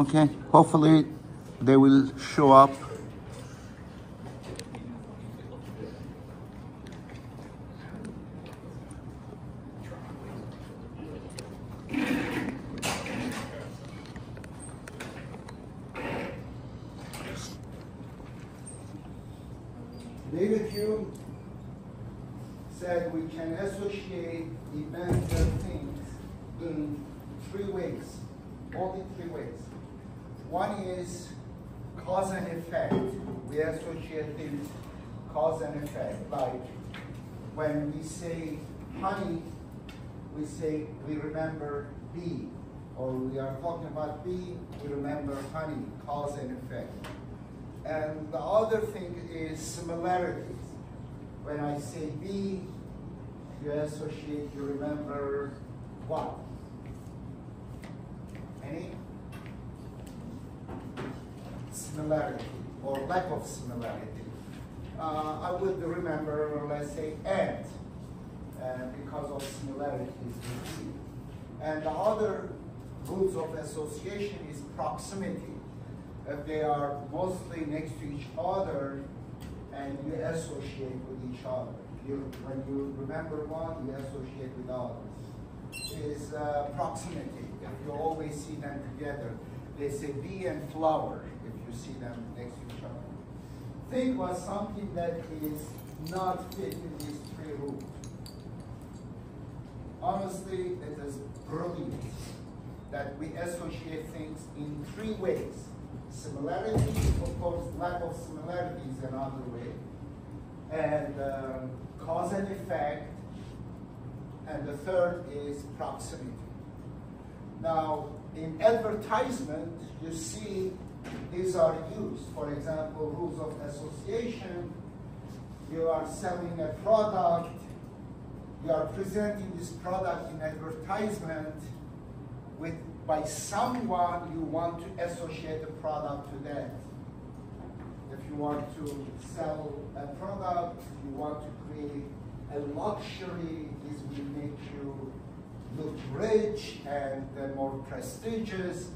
Okay, hopefully they will show up. David Hume said we can associate events and things in three ways, only three ways. One is cause and effect. We associate things cause and effect. Like when we say honey, we remember bee. Or we are talking about bee, we remember honey, cause and effect. And the other thing is similarities. When I say bee, you associate, you remember what? Any? Similarity or lack of similarity. I would remember, let's say, ant, because of similarities with bee. And the other rules of association is proximity. If they are mostly next to each other and you associate with each other. When you remember one, you associate with others. Is proximity. If you always see them together, they say bee and flower if you see them next to each other. Think was something that is not fit in these three rules. Honestly, it is brilliant that we associate things in three ways. Similarity, of course, lack of similarity is another way. And cause and effect. And the third is proximity. Now, in advertisement, you see these are used. For example, rules of association. You are selling a product. You are presenting this product in advertisement by someone you want to associate the product to that. If you want to sell a product, you want to create a luxury, this will make you look rich and more prestigious.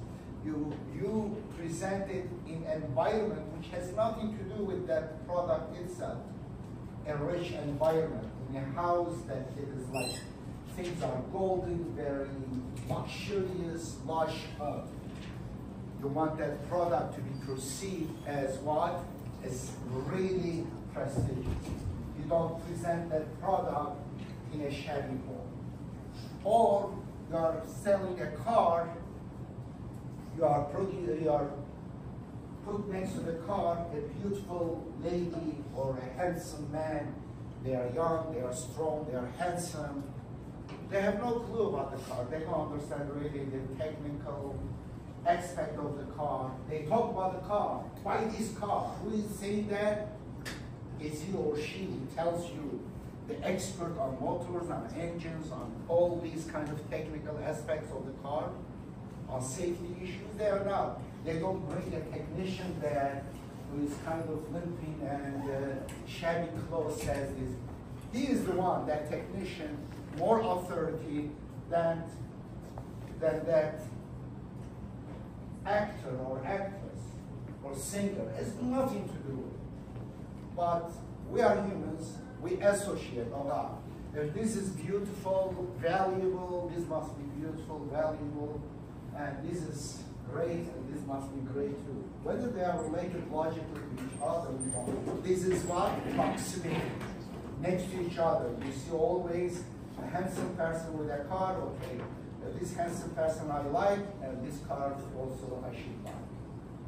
You present it in an environment which has nothing to do with that product itself. A rich environment, in a house that it is like things are golden, very luxurious, lush home. You want that product to be perceived as what? As really prestigious. You don't present that product in a shabby home. Or you are selling a car, you are put next to the car a beautiful lady or a handsome man. They are young, they are strong, they are handsome. They have no clue about the car. They don't understand really the technical aspect of the car. They talk about the car. Buy this car. Who is saying that? It's he or she. He tells you the expert on motors, on engines, on all these kind of technical aspects of the car, on safety issues. They are not. They don't bring a technician there who is kind of limping and shabby clothes says this. He is the one, that technician, more authority than that actor or actress or singer. It has nothing to do with it. But we are humans, we associate a lot. If this is beautiful, valuable, this must be beautiful, valuable, and this is great, and this must be great too. Whether they are related logically to each other, we don't know. This is what? Proximity. Next to each other. You see always a handsome person with a car, okay. This handsome person I like, and this car also I should like.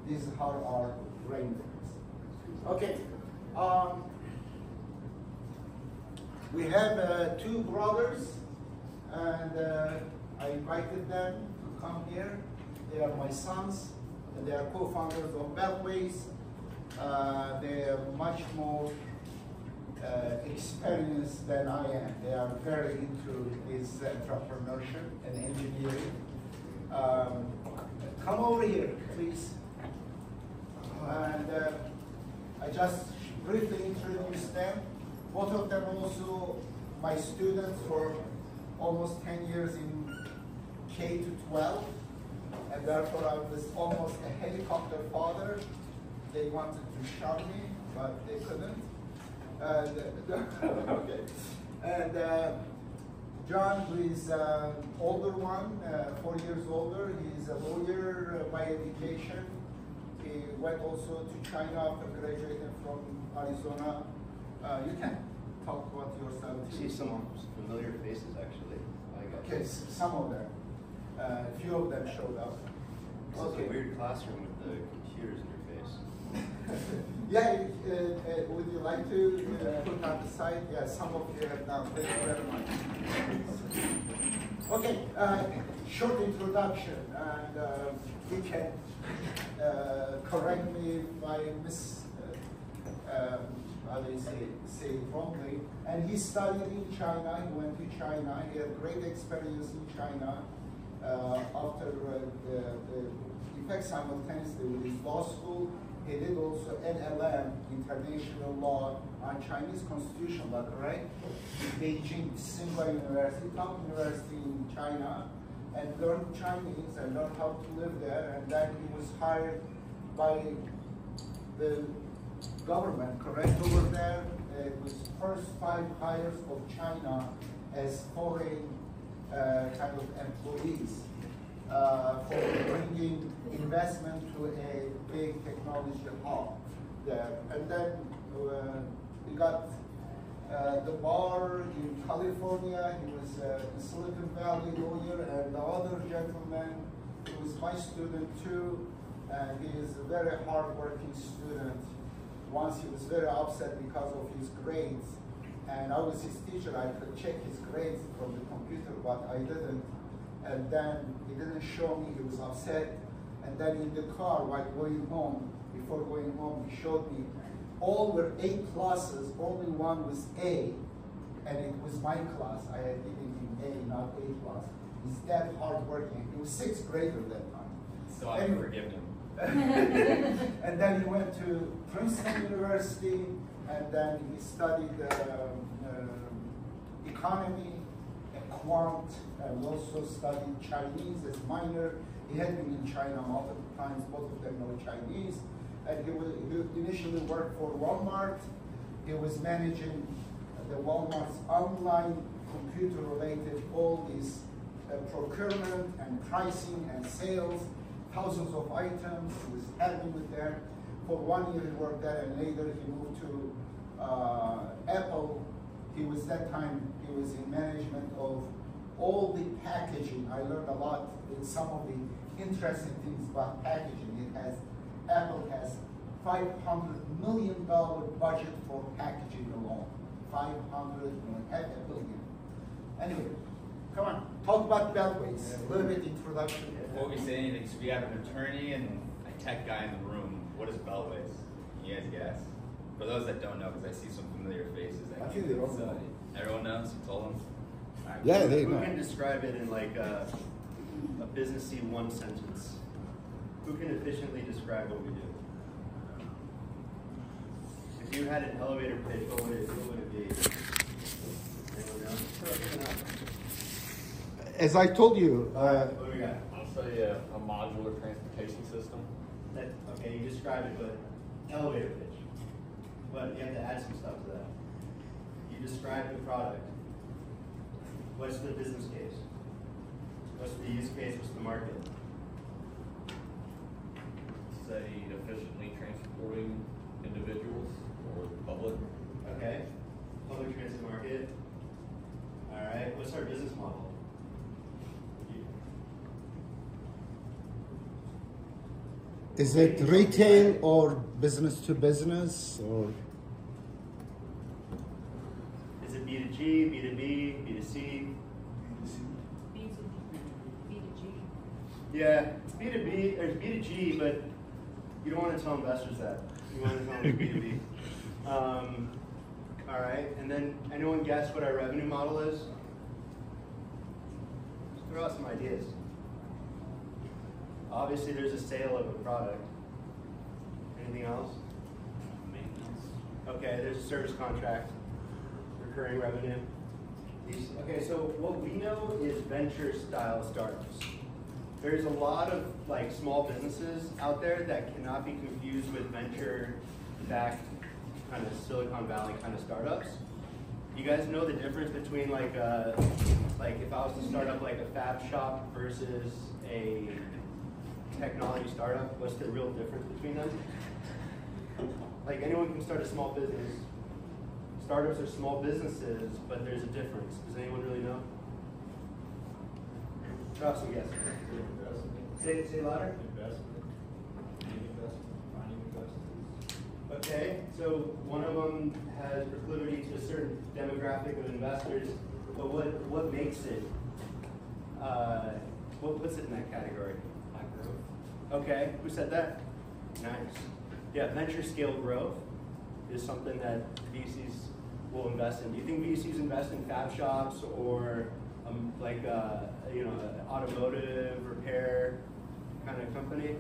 This is how our brain works. Okay. We have two brothers, and I invited them to come here. They are my sons, and they are co-founders of Beltways. They are much more experienced than I am. They are very into this entrepreneurship and engineering. Come over here, please. And I just briefly introduce them. Both of them also my students for almost 10 years in K to 12. and therefore I was almost a helicopter father. They wanted to shut me, but they couldn't. Okay. And John, who is older one, 4 years older, he's a lawyer by education. He went also to China after graduating from Arizona. You can talk about yourself too. I see some familiar faces actually. Okay, some of them. A few of them showed up. This is a weird classroom with the computers in your face. Yeah, would you like to put on the side? Yeah, some of you have done. Thank you very much. Okay, short introduction, and you can correct me if I how do you say it wrongly. And he studied in China. He went to China. He had great experience in China. After the effect simultaneously with his law school, he did also NLM, International Law on Chinese Constitution law, correct? In Beijing, Tsinghua University, top university in China, and learned Chinese and learned how to live there. And then he was hired by the government, correct, over there. It was first 5 hires of China as foreign kind of employees for bringing investment to a big technology hub there. And then he got the bar in California. He was a Silicon Valley lawyer, and the other gentleman who was my student too, and he is a very hard-working student. Once he was very upset because of his grades, and I was his teacher. I could check his grades from the computer, but I didn't. And then he didn't show me. He was upset. And then in the car while going home, before going home, he showed me all were A classes. Only one was A, and it was my class. I had given him A, not A class. He's that hardworking. He was 6th grader that time. So I can forgive him. And then he went to Princeton University, and then he studied economy and quant, and also studied Chinese as minor. He had been in China multiple times, both of them know Chinese. And he initially worked for Walmart. He was managing the Walmart's online computer-related all these procurement and pricing and sales, thousands of items. He was helping with them. For 1 year he worked there, and later he moved to Apple. He was that time, he was in management of all the packaging. I learned a lot in some of the interesting things about packaging. Apple has $500 million budget for packaging alone. 500 million, $500 million. Anyway, come on, talk about Beltways. A little bit introduction. Before we say anything, so we have an attorney and a tech guy in the room. What is Beltways? Can you guys guess? For those that don't know, because I see some familiar faces. I think they all know. Everyone knows? You told them? Right. Yeah, they Who know. can describe it in like a businessy 1 sentence? Who can efficiently describe what we do? If you had an elevator pitch, what would it be? Anyone know? As I told you, What do we got? I'll say a modular transportation system. Okay, you described it, but elevator pitch. But you have to add some stuff to that. You describe the product. What's the business case? What's the use case? What's the market? Say efficiently transporting individuals or the public. Okay. Public transit market. All right. What's our business model? is it retail or business to business or? Is it B2G, B2B, B2C? B2G. Yeah, it's B2B, there's B2G, but you don't want to tell investors that. You want to tell them it's B2B. All right, and then anyone guess what our revenue model is? Just throw out some ideas. Obviously, there's a sale of a product. Anything else? Maintenance. Okay, there's a service contract, recurring revenue. Okay, so what we know is venture-style startups. there's a lot of like small businesses out there that cannot be confused with venture-backed kind of Silicon Valley kind of startups. You guys know the difference between like if I was to start up like a fab shop versus a technology startup? What's the real difference between them? Like anyone can start a small business. Startups are small businesses, but there's a difference. Does anyone really know? Trust me, yes. Say louder. Investment, finding investors. Okay, so one of them has proclivity to a certain demographic of investors, but what makes it? What puts it in that category? High growth. Okay, who said that? Nice. Yeah, venture scale growth is something that VCs will invest in. Do you think VCs invest in fab shops or like an automotive repair kind of company?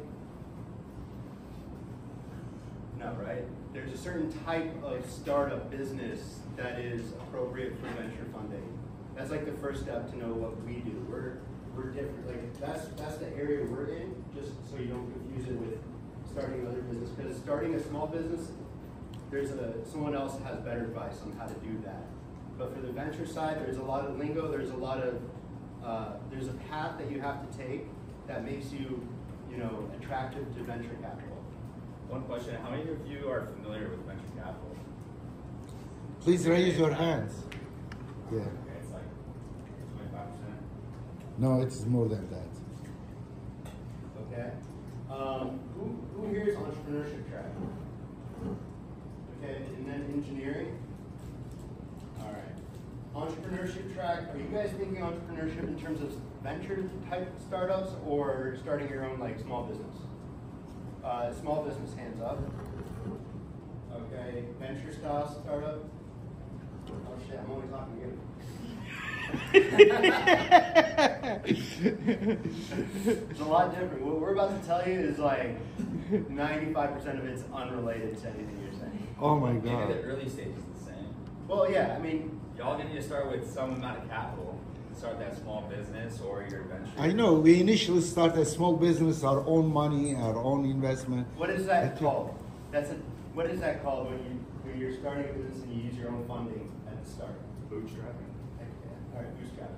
No, right? There's a certain type of startup business that is appropriate for venture funding. That's like the first step to know what we do. We're different. Like that's the area we're in, just so you don't confuse it with starting another business. Because starting a small business, someone else has better advice on how to do that. But for the venture side, there's a lot of lingo. There's a lot of there's a path that you have to take that makes you, attractive to venture capital. One question, how many of you are familiar with venture capital? Please raise your hands. Yeah. Okay, it's like 25%. No, it's more than that. Okay. Who here is entrepreneurship track? Okay, and then engineering. All right. Entrepreneurship track. Are you guys thinking entrepreneurship in terms of venture type startups or starting your own like small business? Small business, hands up. Okay, venture style startup. Oh shit, I'm only talking to you. It's a lot different. What we're about to tell you is like 95% of it's unrelated to anything you're saying. Oh my Maybe God. the early stage is the same. Well, yeah, I mean, Y'all gonna need to start with some amount of capital to start that small business or your venture. I know, we initially start a small business, our own money, our own investment. what is that called? What is that called when you're starting a business and you use your own funding at the start? Bootstrapping. All right, bootstrap.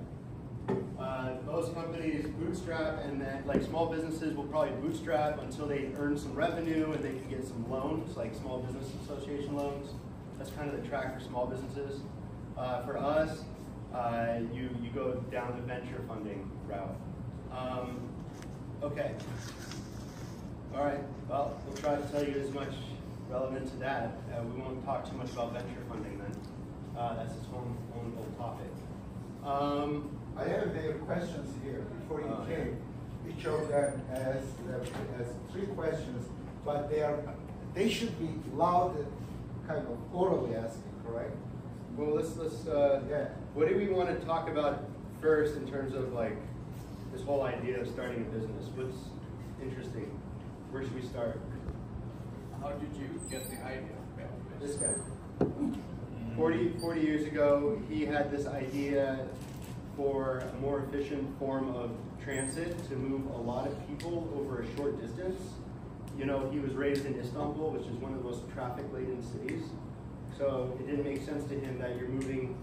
Most companies bootstrap, and then like small businesses will probably bootstrap until they earn some revenue and they can get some loans, like small business association loans. That's kind of the track for small businesses. For us, you go down the venture funding route. Okay. All right. Well, we'll try to tell you as much relevant to that. We won't talk too much about venture funding then. That's its own whole topic. I have their questions here before you came. Each of them has 3 questions, but they should be loud, kind of orally asking, correct? Well, let's Yeah. what do we want to talk about first in terms of like this whole idea of starting a business? What's interesting? Where should we start? How did you get the idea? This guy. 40 years ago, he had this idea for a more efficient form of transit to move a lot of people over a short distance. He was raised in Istanbul, which is one of the most traffic-laden cities. So it didn't make sense to him that you're moving,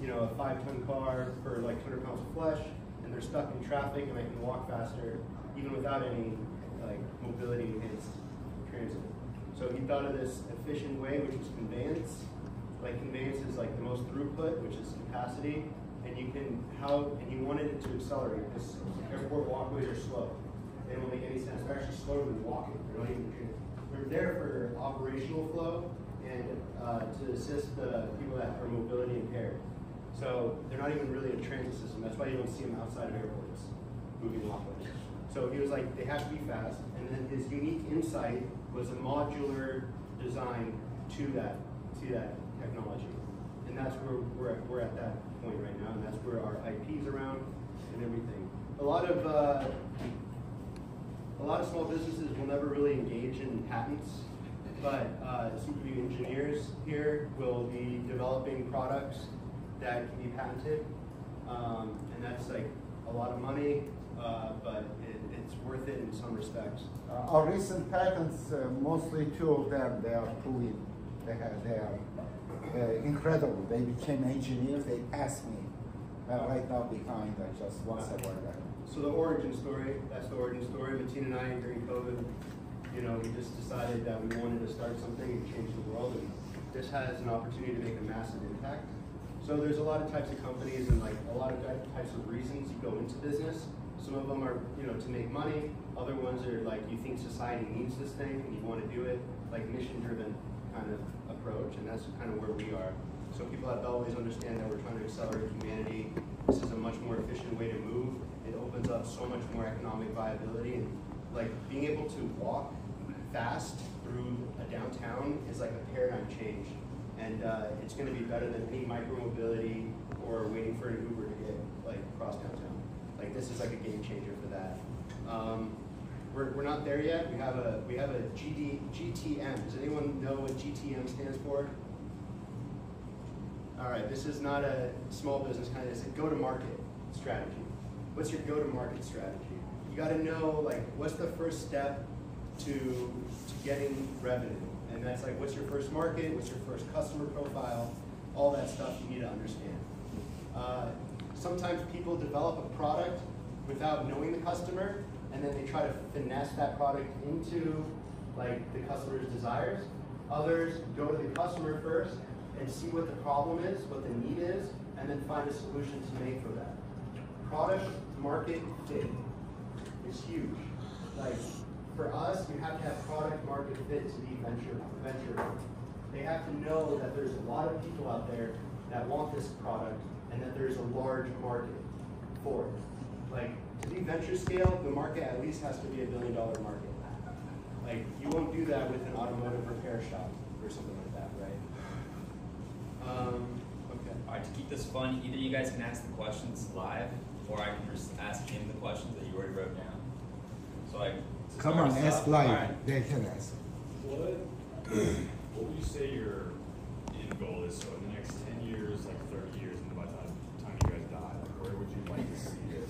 a 5-ton car for like 200 pounds of flesh, and they're stuck in traffic, and they can walk faster, even without any like mobility-enhanced transit. So he thought of this efficient way, which was conveyance. Like conveyance is like the most throughput, which is capacity, and he wanted it to accelerate because airport walkways are slow. They don't make any sense. They're actually slower than walking. They're there for operational flow and to assist the people that are mobility impaired. So they're not even really a transit system. That's why you don't see them outside of airports moving walkways. So he was like, they have to be fast. And then his unique insight was a modular design to that technology. And that's where we're at that point right now, and that's where our IP's around and everything. A lot of small businesses will never really engage in patents, but some of you engineers here will be developing products that can be patented, and that's like a lot of money but it's worth it in some respects. Our recent patents, mostly two of them, they are proven. They are incredible. They became engineers. They passed me. Right now behind, I just once I word that. So the origin story, that's the origin story. Mateen and I, during COVID, we just decided that we wanted to start something and change the world, and this has an opportunity to make a massive impact. So there's a lot of types of companies and like a lot of types of reasons you go into business. Some of them are, to make money. Other ones are like you think society needs this thing and you want to do it, like mission-driven kind of approach, and that's kind of where we are. So people at Bellways understand that we're trying to accelerate humanity. This is a much more efficient way to move. It opens up so much more economic viability, and like being able to walk fast through a downtown is like a paradigm change, and it's going to be better than any micromobility or waiting for an Uber to get like across downtown. Like this is like a game changer for that. We're not there yet. We have a GTM. Does anyone know what GTM stands for? All right, this is not a small business kind of, it's a go-to-market strategy. What's your go-to-market strategy? You got to know like what's the first step to getting revenue, and that's like what's your first market, what's your first customer profile, all that stuff you need to understand. Sometimes people develop a product without knowing the customer, and then they try to finesse that product into like the customer's desires. Others go to the customer first and see what the problem is, what the need is, and then find a solution to make for that. Product market fit is huge. Like for us, you have to have product market fit to be venture. They have to know that there's a lot of people out there that want this product and that there's a large market for it. Like to be venture scale, the market at least has to be $1 billion market. Like you won't do that with an automotive repair shop or something like that, right? Okay. All right, to keep this fun, either you guys can ask the questions live, or I can just ask him the questions that you already wrote down. So like, Come on, ask live. All right. They can ask. What would you say your end goal is? So in the next 10 years, like 30 years, and by the time you guys die, like where would you like to see it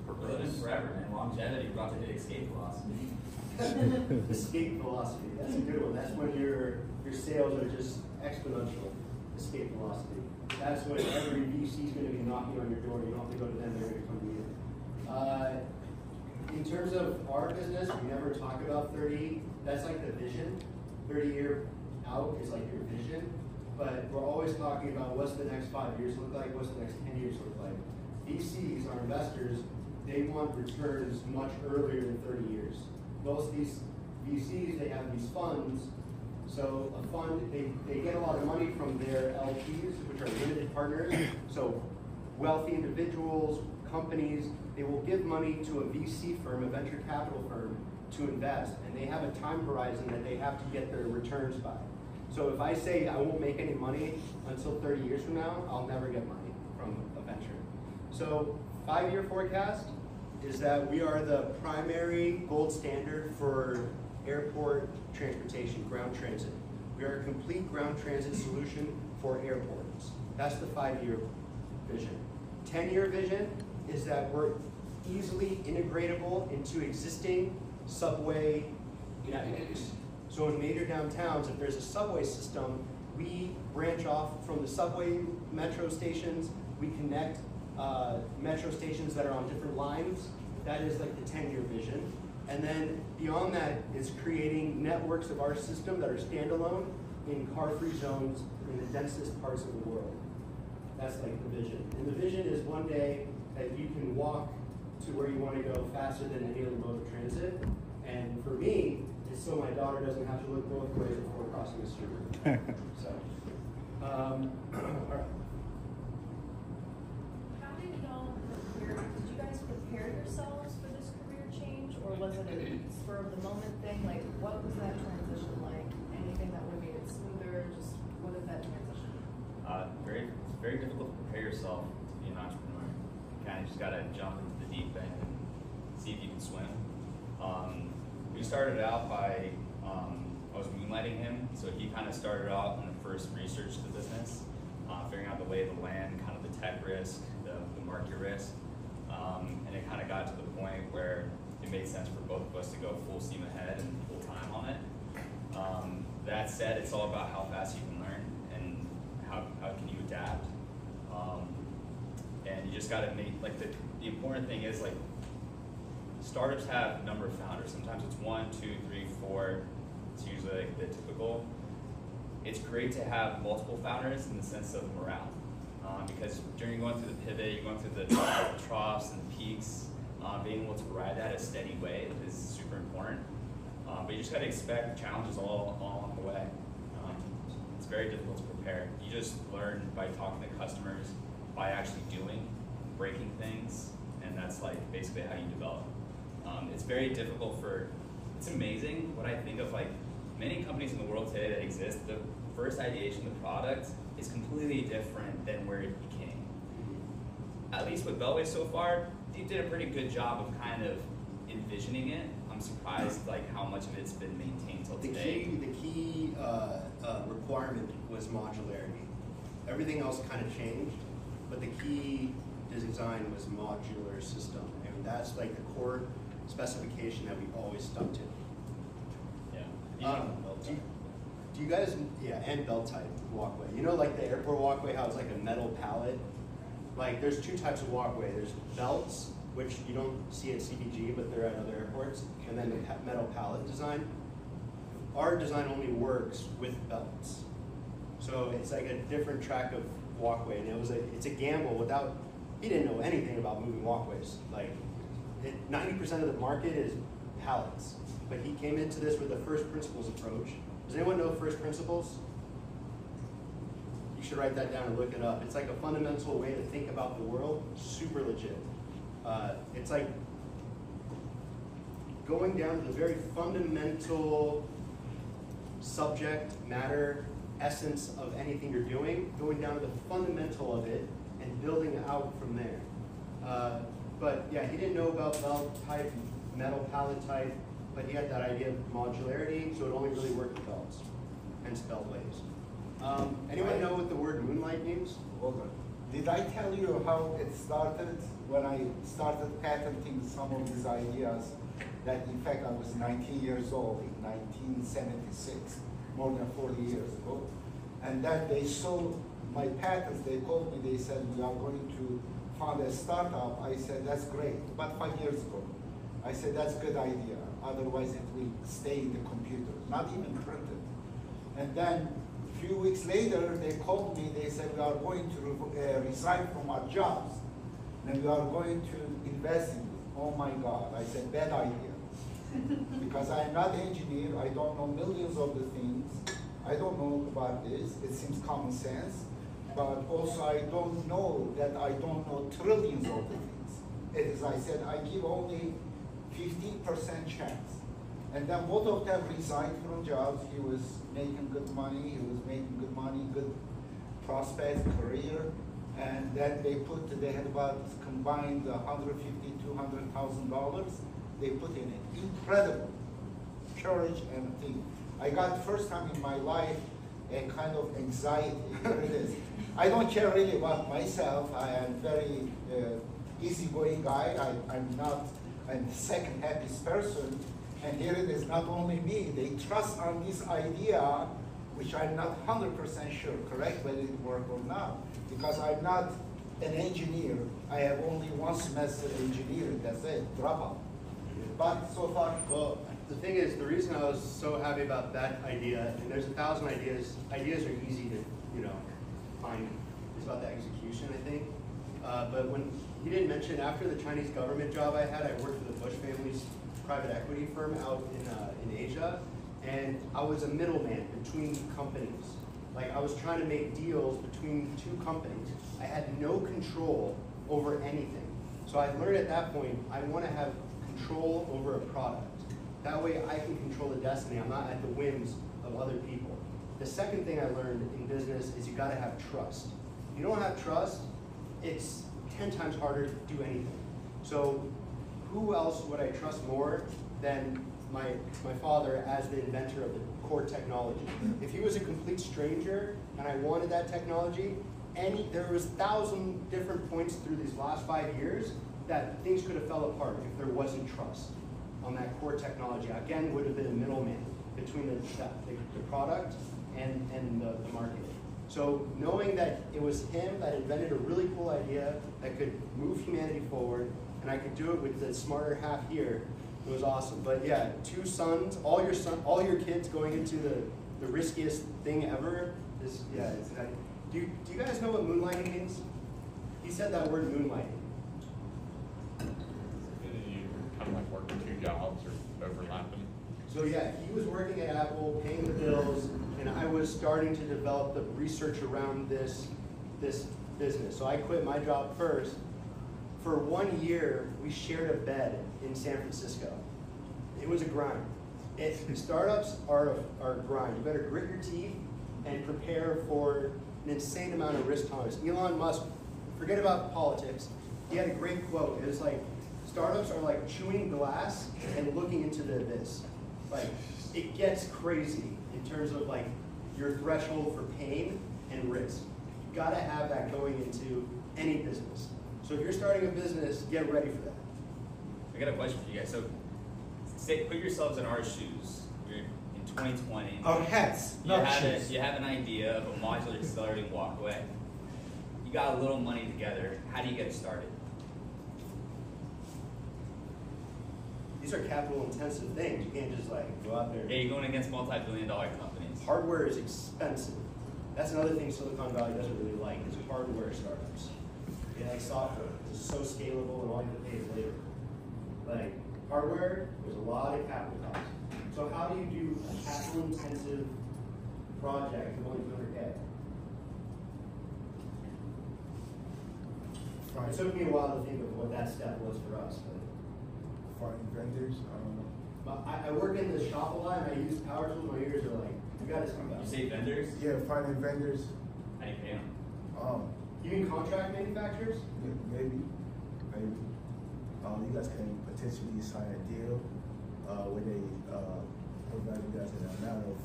progress? Forever, man. Longevity brought to escape velocity. Escape velocity, that's a good one. That's when your sales are just exponential. Escape velocity. That's when every VC is going to be knocking on your door. You don't have to go to them, they're going to come to you. In terms of our business, we never talk about 30. That's like the vision. 30-year out is like your vision. But we're always talking about what's the next 5 years look like, what's the next 10 years look like. VCs, our investors, they want returns much earlier than 30 years. Most of these VCs, they have these funds. So a fund, they get a lot of money from their LPs, which are limited partners. So wealthy individuals, companies, they will give money to a VC firm, a venture capital firm, to invest, and they have a time horizon that they have to get their returns by. So if I say I won't make any money until 30 years from now, I'll never get money from a venture. So 5-year forecast is that we are the primary gold standard for airport transportation, ground transit. We are a complete ground transit solution for airports. That's the 5-year vision. 10-year vision is that we're easily integratable into existing subway networks. So in major downtowns, if there's a subway system, we branch off from the subway metro stations, we connect metro stations that are on different lines. That is like the 10-year vision. And then beyond that is creating networks of our system that are standalone in car-free zones in the densest parts of the world. That's like the vision. And the vision is one day that you can walk to where you want to go faster than any other mode of transit. And for me, it's so my daughter doesn't have to look both ways before crossing the street. So, all right. How did y'all prepare? Did you guys prepare yourselves for this career change, or was it a spur of the moment thing? Like, what was that transition like? Anything that would have made it smoother? Just what is that transition? It's very difficult to prepare yourself to be an entrepreneur. You kind of just gotta jump into the deep end and see if you can swim. We started out by, I was moonlighting him, so he kind of started out in the first research of the business, figuring out the lay of the land, kind of the tech risk, the market risk. And it kind of got to the point where it made sense for both of us to go full steam ahead and full time on it. That said, it's all about how fast you can learn and how can you adapt. And you just got to make, like, the important thing is, like, startups have a number of founders. Sometimes it's 1, 2, 3, 4. It's usually like the typical. It's great to have multiple founders in the sense of morale. Because during going through the pivot, you're going through the troughs and the peaks, being able to ride that a steady way is super important. But you just got to expect challenges all along the way. It's very difficult to prepare. You just learn by talking to customers, by actually doing, breaking things, and that's like basically how you develop. It's very difficult it's amazing what I think of, like, many companies in the world today that exist, the first ideation of the product is completely different than where it became. At least with Beltway so far, you did a pretty good job of kind of envisioning it. I'm surprised like how much of it's been maintained till today. The key requirement was modularity. Everything else kind of changed, but the key design was modular system, and that's like the core specification that we always stuck to. Yeah. Do you guys, and belt type walkway. You know, like the airport walkway, how it's like a metal pallet? Like, there's two types of walkway. There's belts, which you don't see at CDG, but they're at other airports, and then the metal pallet design. Our design only works with belts. So it's like a different track of walkway, and it's a gamble without, he didn't know anything about moving walkways. Like, 90% of the market is pallets, but he came into this with a first principles approach. Does anyone know first principles? You should write that down and look it up. It's like a fundamental way to think about the world, super legit. It's like going down to the very fundamental subject matter essence of anything you're doing, going down to the fundamental of it and building out from there. But yeah, he didn't know about belt type, metal pallet type, but he had that idea of modularity, so it only really worked with belts, hence Beltways. Anyone know what the word moonlight means? Hold on. Did I tell you how it started when I started patenting some of these ideas? That in fact I was 19 years old in 1976, more than 40 years ago. And then they saw my patents, they called me, they said, we are going to found a startup. I said, that's great, about 5 years ago. I said, that's a good idea, otherwise it will stay in the computer, not even printed. And then a few weeks later, they called me, they said, we are going to resign from our jobs, and we are going to invest in it. Oh my God, I said, bad idea. Because I'm not an engineer, I don't know millions of the things, I don't know about this, it seems common sense, but also I don't know that I don't know trillions of the things. It is, I said, I give only 15% chance. And then both of them resigned from jobs. He was making good money, good prospects, career. And then they had about combined $150,000 to $200,000. They put in it. Incredible courage and thing. I got first time in my life a kind of anxiety. Here it is. I don't care really about myself. I am very easygoing guy. I'm the second happiest person. And here it is, not only me, they trust on this idea, which I'm not 100% sure, correct, whether it work or not. Because I'm not an engineer. I have only one semester engineering, that's it, dropout. But so far, well, the thing is, the reason I was so happy about that idea, and there's 1,000 ideas. Ideas are easy to, find. It's about the execution, I think. But when he didn't mention, after the Chinese government job I had, I worked for the Bush family's private equity firm out in Asia, and I was a middleman between companies. Like, I was trying to make deals between two companies. I had no control over anything. So I learned at that point, I want to have control over a product. That way I can control the destiny. I'm not at the whims of other people. The second thing I learned in business is you gotta have trust. If you don't have trust, it's 10 times harder to do anything. So who else would I trust more than my father as the inventor of the core technology? If he was a complete stranger and I wanted that technology, there was 1,000 different points through these last 5 years, that things could have fell apart if there wasn't trust on that core technology. Again, would have been a middleman between the product and the market. So knowing that it was him that invented a really cool idea that could move humanity forward, and I could do it with the smarter half here, it was awesome. But yeah, 2 sons, all your kids going into the riskiest thing ever is, yeah, it's, do you guys know what moonlighting means? He said that word, moonlighting. Did you kind of like working 2 jobs or overlapping? So yeah, he was working at Apple, paying the bills, and I was starting to develop the research around this business. So I quit my job first. For 1 year, we shared a bed in San Francisco. It was a grind. Startups are a grind. You better grit your teeth and prepare for an insane amount of risk tolerance. Elon Musk, forget about politics, he had a great quote. It was like, startups are like chewing glass and looking into the abyss. Like, it gets crazy in terms of like your threshold for pain and risk. You gotta have that going into any business. So if you're starting a business, get ready for that. I got a question for you guys. So, put yourselves in our shoes. You're in 2020. Our heads, not shoes. You have an idea of a modular accelerating walkway. You got a little money together. How do you get started? These are capital intensive things. You can't just like go out there. Yeah, you're going against multi-billion-dollar companies. Hardware is expensive. That's another thing Silicon Valley doesn't really like, is hardware startups. They like software. It's so scalable and all you have to pay is labor. Like hardware, there's a lot of capital costs. So how do you do a capital intensive project with only 200K? It took me a while to think of what that step was for us. Finding vendors, I don't know. But I work in the shop a lot and I use power tools. My ears are like, you gotta come back. You say vendors? Yeah, finding vendors. How do you pay them? You mean contract manufacturers? Yeah, maybe. You guys can potentially sign a deal where they provide you guys an amount of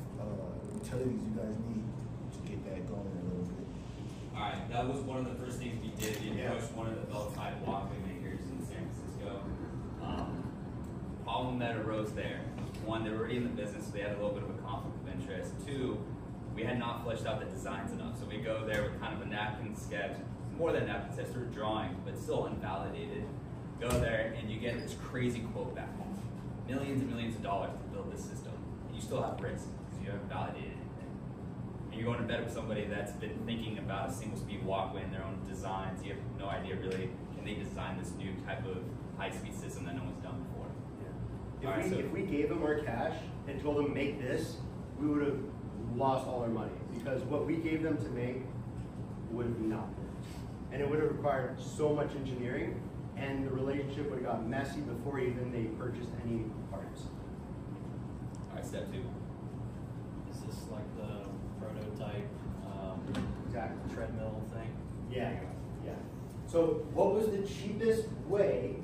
utilities you guys need to get that going a little bit. All right, that was one of the first things we did. We Yeah. approached one of the belt-tied walkway makers in San Francisco. Problem that arose there. One, they were already in the business, so they had a little bit of a conflict of interest. 2, we had not fleshed out the designs enough. So we go there with kind of a napkin sketch, more than a napkin sketch, sort of drawings, but still unvalidated. Go there and you get this crazy quote back. Millions and millions of dollars to build this system. And you still have risk because you haven't validated anything. And you're going to bed with somebody that's been thinking about a single speed walkway in their own designs. You have no idea really, can they design this new type of high speed system that no one's done before? If we gave them our cash and told them make this, we would have lost all our money because what we gave them to make would have not worked. And it would have required so much engineering and the relationship would have got messy before even they purchased any parts. All right, step 2. Is this like the prototype Exactly. treadmill thing? Yeah, yeah. So what was the cheapest way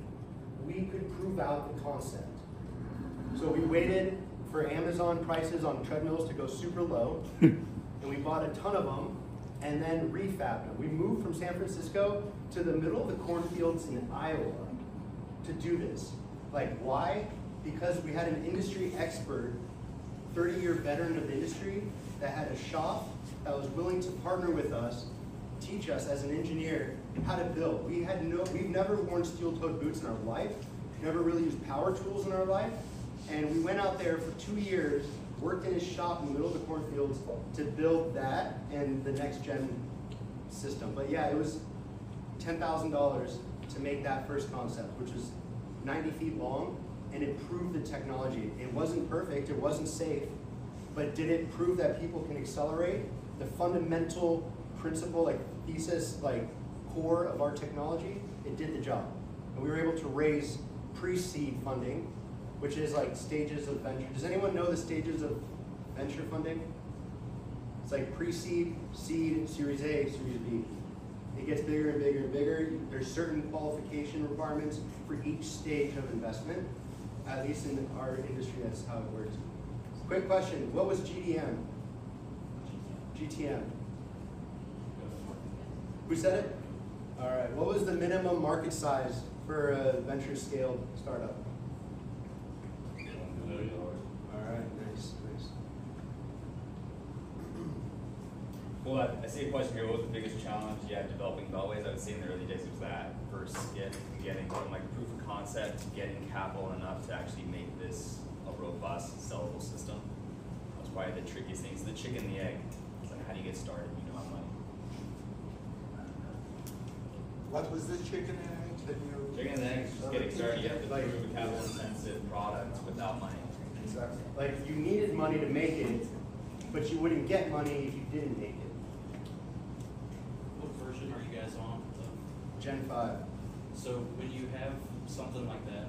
we could prove out the concept? So we waited for Amazon prices on treadmills to go super low, and we bought a ton of them, and then refabbed them. We moved from San Francisco to the middle of the cornfields in Iowa to do this. Like, why? Because we had an industry expert, 30-year veteran of the industry, that had a shop that was willing to partner with us, teach us as an engineer how to build. We've never worn steel-toed boots in our life, never really used power tools in our life, and we went out there for 2 years, worked in his shop in the middle of the cornfields to build that and the next gen system. But yeah, it was $10,000 to make that first concept, which was 90 feet long, and it proved the technology. It wasn't perfect, it wasn't safe, but did it prove that people can accelerate? The fundamental principle, like thesis, like core of our technology, it did the job. And we were able to raise pre-seed funding, which is like stages of venture. Does anyone know the stages of venture funding? It's like pre-seed, seed, Series A, Series B. It gets bigger and bigger and bigger. There's certain qualification requirements for each stage of investment. At least in our industry, that's how it works. Quick question, what was GTM? GTM. Who said it? All right, what was the minimum market size for a venture scaled startup? $1 million. All right, nice, nice. Well, I see a question here. What was the biggest challenge you had developing Beltways? I would say in the early days it was that first getting from like proof of concept to getting capital enough to actually make this a robust, sellable system. That's probably the trickiest thing. It's the chicken and the egg. It's like, how do you get started? You don't have money. What was the chicken and egg? Can you? Chicken and the egg is just getting started. You have to prove a capital-intensive product without money. Exactly. Like you needed money to make it, but you wouldn't get money if you didn't make it. What version are you guys on? Gen 5. So when you have something like that,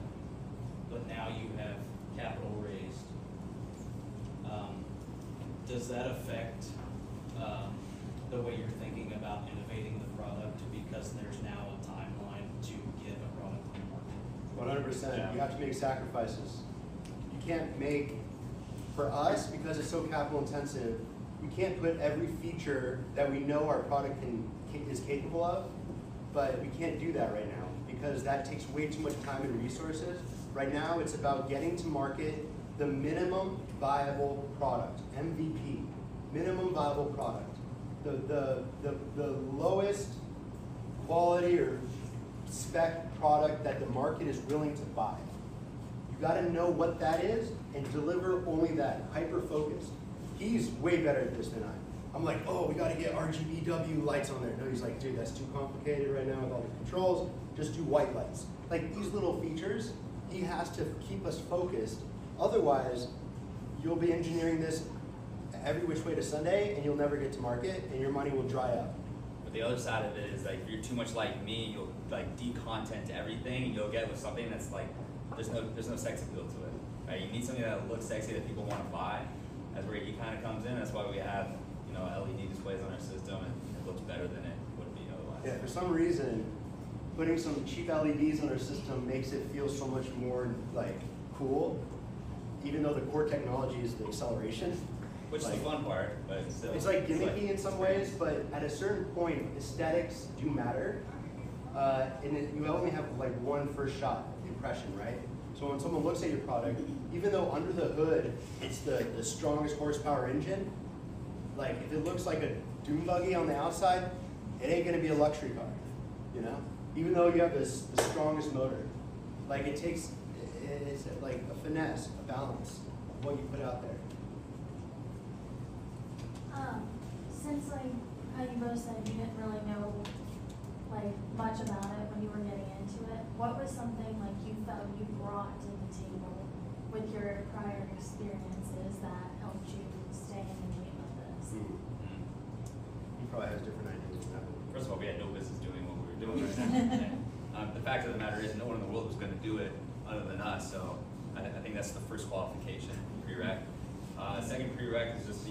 but now you have capital raised, does that affect the way you're thinking about innovating the product because there's now a timeline to get a product on the market? 100%. Yeah. You have to make sacrifices. You can't make, for us, because it's so capital intensive, we can't put every feature that we know our product is capable of, but we can't do that right now because that takes way too much time and resources. Right now, it's about getting to market the minimum viable product, MVP, minimum viable product. The lowest quality or spec product that the market is willing to buy. You gotta know what that is and deliver only that, hyper-focused. He's way better at this than I am. I'm like, oh, we gotta get RGBW lights on there. No, he's like, dude, that's too complicated right now with all the controls. Just do white lights. Like these little features, he has to keep us focused. Otherwise, you'll be engineering this every which way to Sunday and you'll never get to market and your money will dry up. But the other side of it is like if you're too much like me, you'll like de-content everything and you'll get with something that's like there's no sex appeal to it. Right? You need something that looks sexy that people want to buy. That's where he kind of comes in. That's why we have LED displays on our system and it looks better than it would be otherwise. Yeah, for some reason, putting some cheap LEDs on our system makes it feel so much more like cool, even though the core technology is the acceleration. Which is the fun part, but it's still. It's like gimmicky in some ways, but at a certain point, aesthetics do matter. You only have like one first shot impression, right? So when someone looks at your product, even though under the hood it's the strongest horsepower engine, like if it looks like a dune buggy on the outside, it ain't gonna be a luxury car, you know? Even though you have the strongest motor, like it's like a finesse, a balance of what you put out there. Since like how you both said you didn't really know like much about it when you were getting into it, what was something like you felt you brought to the table with your prior experiences that helped you stay in the game of this? He probably has different ideas than that. First of all, we had no business doing what we were doing right now. The fact of the matter is no one in the world was going to do it other than us, so I think that's the first qualification, prereq. Second prereq is just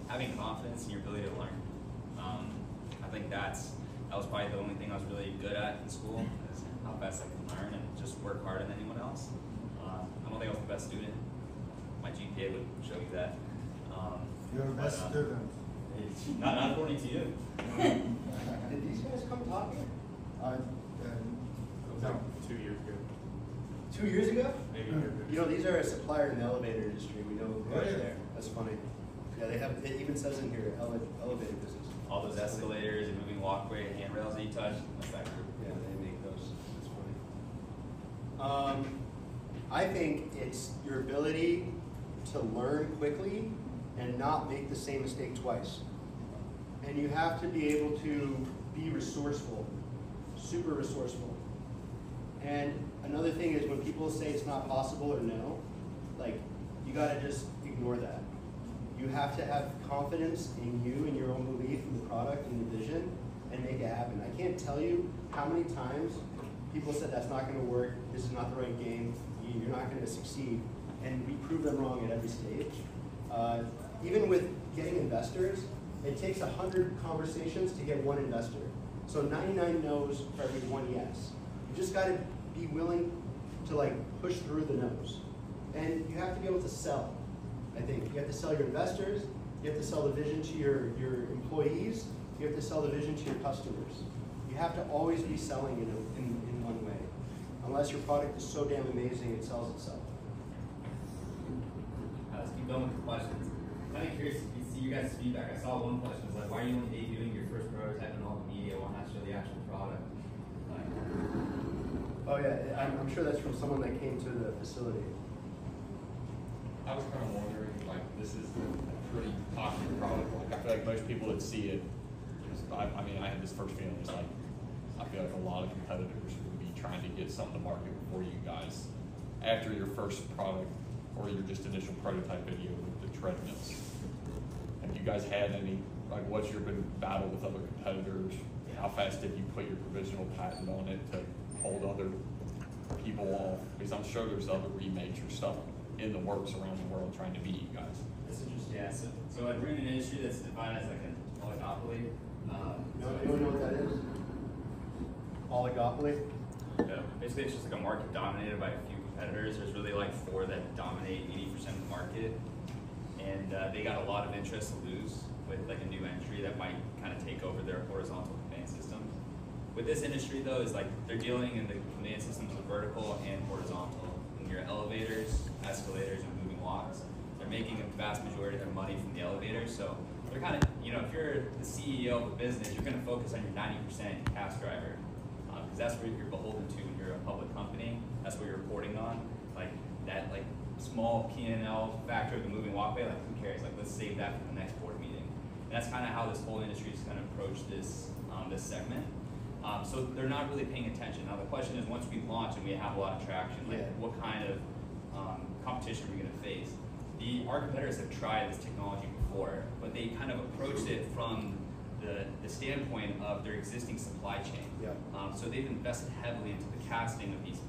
having confidence in your ability to learn. I think that was probably the only thing I was really good at in school, is how fast I can learn and just work harder than anyone else. I don't think I was the best student. My GPA would show you that. You're the best student. Not according to you. Did these guys come talk here? It was like 2 years ago. 2 years ago? Maybe a year ago. You know, these are a supplier in the elevator industry. We know who Really? there. That's funny. Yeah, they have. It even says in here, elevator business. All those escalators and moving walkway and handrails that you touch, that's that group. Yeah, they make those. That's funny. I think it's your ability to learn quickly and not make the same mistake twice. And you have to be able to be resourceful, super resourceful. And another thing is when people say it's not possible or no, like you gotta just ignore that. You have to have confidence in you and your own belief in the product and the vision and make it happen. I can't tell you how many times people said that's not gonna work, this is not the right game, you're not gonna succeed. And we prove them wrong at every stage. Even with getting investors, it takes 100 conversations to get one investor. So 99 no's for every one yes. You just gotta be willing to like push through the no's. And you have to be able to sell. I think you have to sell your investors, you have to sell the vision to your employees, you have to sell the vision to your customers. You have to always be selling in one way. unless your product is so damn amazing it sells itself. Let's keep going with the questions. I'm kind of curious to see you guys' feedback. I saw one question was like, why are you only debuting your first prototype in all the media? Why not show the actual product? Like, Oh yeah, I'm sure that's from someone that came to the facility. I was kind of wondering, like, this is a pretty popular product. Like, I feel like most people that see it, I mean, I had this first feeling, it's like, I feel like a lot of competitors would be trying to get something to market before you guys, after your first product or your just initial prototype video with the treadmills. Have you guys had any, like, what's your been battle with other competitors? How fast did you put your provisional patent on it to hold other people off? Because I'm sure there's other remakes or stuff in the works around the world trying to beat you guys. that's interesting. Yeah, so like, we're in an industry that's defined as like an oligopoly. You know what that is? Oligopoly? Yeah, basically, it's just like a market dominated by a few competitors. There's really like 4 that dominate 80% of the market, and they got a lot of interest to lose with like a new entry that might kind of take over their horizontal conveyance systems. With this industry, though, is like they're dealing in the conveyance systems of vertical and horizontal. In your elevators, escalators, and moving walks, they're making a vast majority of their money from the elevators. So they're kind of, you know, if you're the CEO of a business, you're going to focus on your 90% cash driver. Because that's where you're beholden to when you're a public company. That's what you're reporting on. Like that, like small P&L factor of the moving walkway. Like who cares? Like let's save that for the next board meeting. And that's kind of how this whole industry is going to approach this this segment. So they're not really paying attention. Now the question is, once we launch and we have a lot of traction, like what kind of competition are we going to face? Our competitors have tried this technology before, but they kind of approached it from the standpoint of their existing supply chain. So they've invested heavily into the casting of these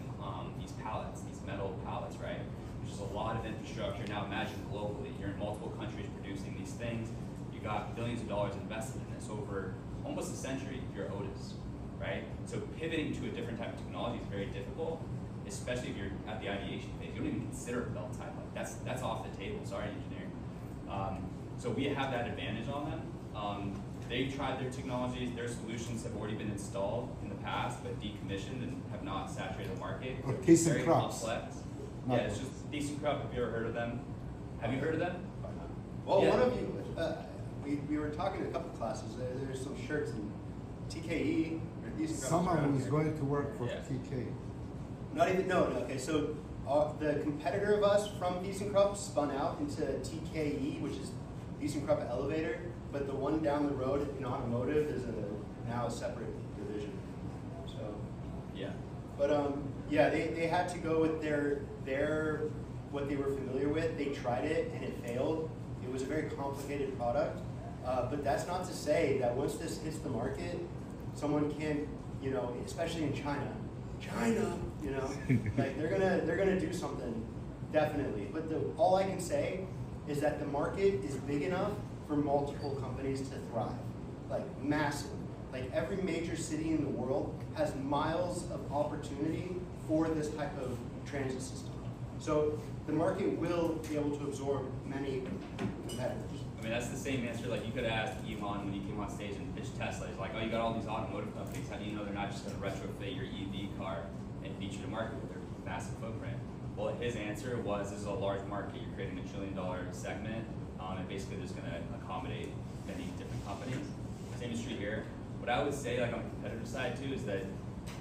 pallets, these metal pallets, right? Which is a lot of infrastructure. Now imagine globally, you're in multiple countries producing these things. You got billions of dollars invested in this over almost a century if you're Otis, right? So pivoting to a different type of technology is very difficult, especially if you're at the ideation phase. You don't even consider a belt type. Like that's off the table. Sorry, engineering. So we have that advantage on them. They've tried their technologies. Their solutions have already been installed in the past, but decommissioned and have not saturated the market. Or It's very ThyssenKrupp. complex. Yeah, it's just ThyssenKrupp. Have you ever heard of them? Have you heard of them? Well, Yeah. one of you, we were talking to a couple classes. There's some shirts in TKE or ThyssenKrupp. Someone who's going to work for Yeah. TK. Not even, no, okay, so the competitor of us from ThyssenKrupp spun out into TKE, which is ThyssenKrupp Elevator, but the one down the road in automotive is now a separate division. So, Yeah. but yeah, they had to go with their what they were familiar with. They tried it and it failed. It was a very complicated product, but that's not to say that once this hits the market, someone can, you know, especially in China, you know, like they're gonna do something, definitely. But all I can say is that the market is big enough for multiple companies to thrive, like massive. Like every major city in the world has miles of opportunity for this type of transit system. So the market will be able to absorb many competitors. I mean, that's the same answer like you could ask Elon when he came on stage and pitched Tesla. He's like, oh, you got all these automotive companies. How do you know they're not just going to retrofit your EV car and beat you to market with their massive footprint? Well, his answer was, this is a large market. You're creating $1 trillion segment, and basically just going to accommodate many different companies. Same is true here. What I would say, like on the competitor side too, is that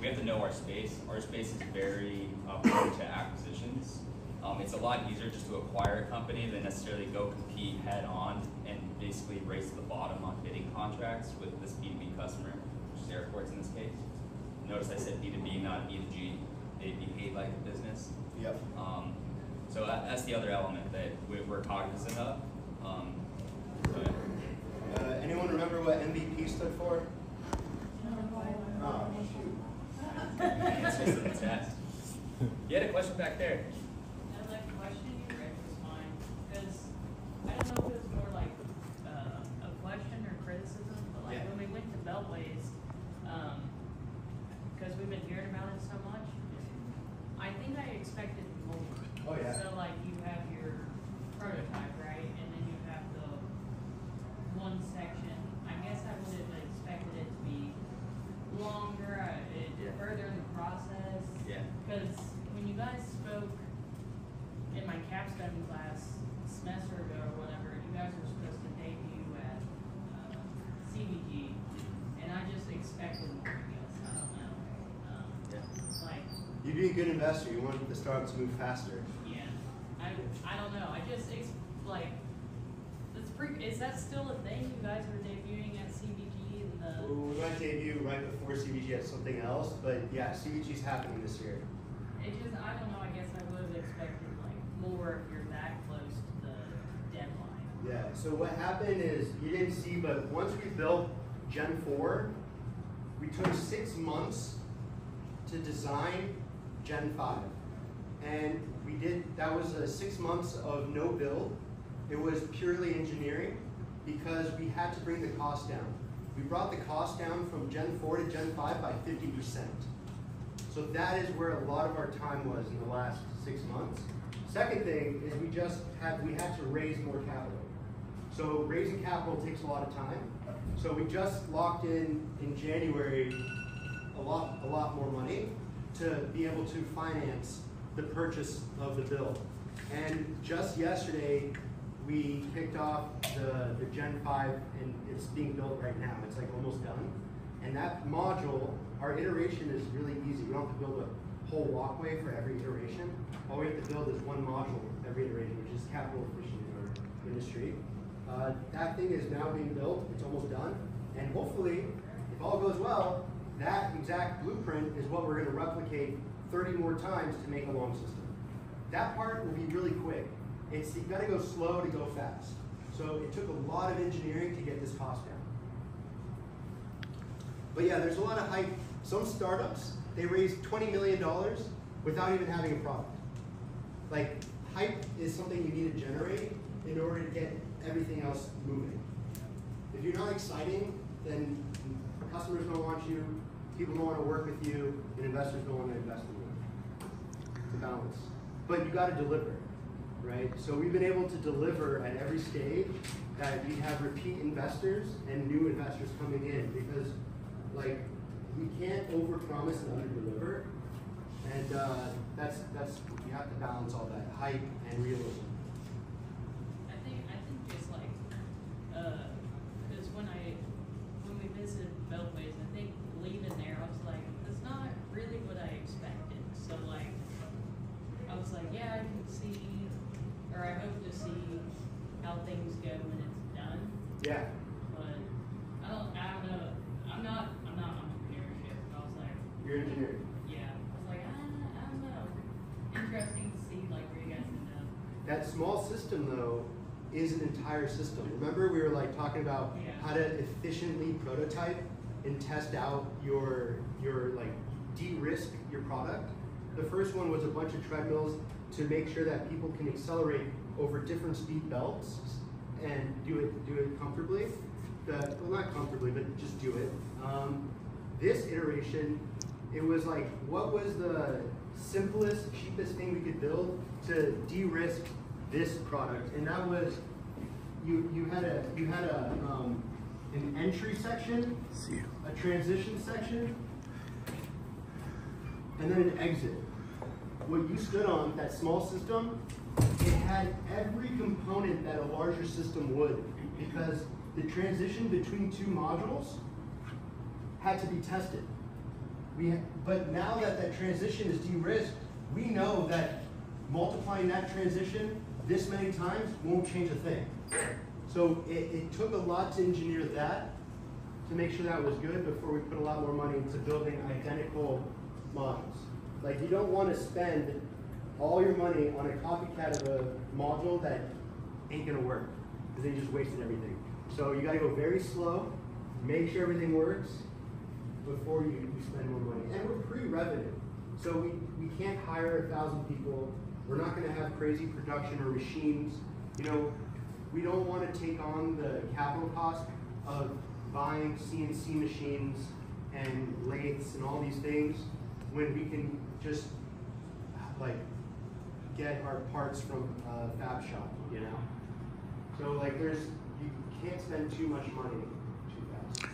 we have to know our space. Our space is very prone to acquisitions. It's a lot easier just to acquire a company than necessarily go compete head on and basically race to the bottom on bidding contracts with this B2B customer, which is airports in this case. Notice I said B2B, not B2G. They behave like a business. Yep. So that's the other element that we're cognizant of. Anyone remember what MVP stood for? Oh, shoot. It's just a test. You had a question back there. That question you read was fine, because I don't know if it was more like a question or criticism, but like when we went to Beltways, because we've been hearing about it so much, I think I expected more. Oh, yeah. So like you have your prototype, right, and then you have the one section. I guess I would have expected it to be longer, further in the process. Yeah. Because you'd be a good investor, you want the startup to move faster. Yeah, I don't know, it's like, is that still a thing? You guys were debuting at CBG and the... We're going to debut right before CBG at something else, but yeah, CBG's happening this year. It just, I don't know, I guess I would have expected like more if you're that close to the deadline. Yeah, so what happened is, you didn't see, but once we built Gen 4, we took 6 months to design Gen 5. And that was 6 months of no build. It was purely engineering because we had to bring the cost down. We brought the cost down from Gen 4 to Gen 5 by 50%. So that is where a lot of our time was in the last 6 months. Second thing is we had to raise more capital. So raising capital takes a lot of time. So we just locked in January a lot more money to be able to finance the purchase of the build. And just yesterday, we kicked off the Gen 5 and it's being built right now. It's like almost done. And that module, our iteration is really easy. We don't have to build a whole walkway for every iteration. All we have to build is one module every iteration, which is capital efficient in our industry. That thing is now being built, it's almost done. And hopefully, if all goes well, that exact blueprint is what we're gonna replicate 30 more times to make a long system. That part will be really quick. You gotta go slow to go fast. So it took a lot of engineering to get this cost down. But yeah, there's a lot of hype. Some startups, they raise $20 million without even having a product. Like, hype is something you need to generate in order to get everything else moving. If you're not exciting, then customers don't want you, people don't want to work with you, and investors don't want to invest in you. It's a balance. But you got to deliver, right? So we've been able to deliver at every stage that we have repeat investors and new investors coming in because, like, we can't overpromise and underdeliver, and you have to balance all that hype and realism. I think just like, because when we visited Beltways, I think leaving there, I was like, that's not really what I expected. So like, I was like, yeah, I can see, or I hope to see how things go when it's done. Yeah. But I don't know. I'm not entrepreneurship. I was like, You're engineering. yeah. I was like, I don't know. Interesting to see like where you guys end up. That small system though is an entire system. Remember we were like talking about how to efficiently prototype and test out your like de-risk your product. The first one was a bunch of treadmills to make sure that people can accelerate over different speed belts and do it comfortably. Well, not comfortably, but just do it. This iteration, it was like, what was the simplest, cheapest thing we could build to de-risk this product? And that was, you had an entry section, a transition section, and then an exit. What you stood on, that small system, it had every component that a larger system would, because the transition between two modules had to be tested. But now that that transition is de-risked, we know that multiplying that transition this many times won't change a thing. So it took a lot to engineer that to make sure that was good before we put a lot more money into building identical modules. Like, you don't want to spend all your money on a copycat of a module that ain't gonna work, because then you just wasted everything. So you gotta go very slow, make sure everything works before you spend more money. And we're pre-revenue, so we can't hire 1,000 people. We're not gonna have crazy production or machines. You know, we don't want to take on the capital cost of buying CNC machines and lathes and all these things when we can just like get our parts from a fab shop, you know? So like you can't spend too much money too fast.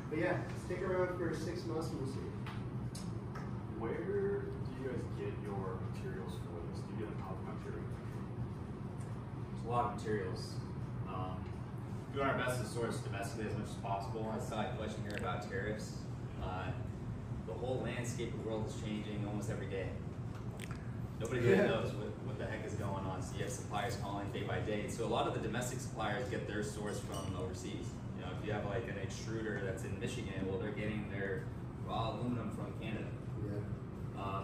But yeah, stick around for 6 months and we'll see. Where do you guys get your materials for this? Do you get a top material? There's a lot of materials. Doing our best to source domestically as much as possible. I saw a question here about tariffs. The whole landscape of the world is changing almost every day. Nobody really knows what the heck is going on. So you have suppliers calling day by day. So a lot of the domestic suppliers get their source from overseas. You know, if you have like an extruder that's in Michigan, well, they're getting their raw aluminum from Canada. Yeah.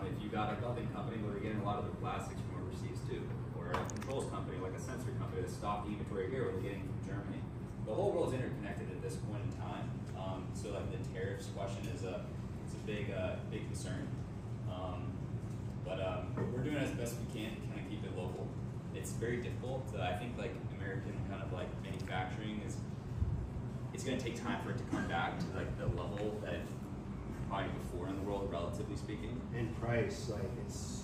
If you got a welding company, well, they're getting a lot of the plastics from overseas too. Or a controls company, like a sensor company, the stock inventory here, we're getting from Germany. The whole world's interconnected at this point in time. So like the tariffs question is it's a big concern. But we're doing as best we can to kind of keep it local. It's very difficult. I think like American kind of like manufacturing it's going to take time for it to come back to like the level that probably before in the world, relatively speaking. And price, like it's,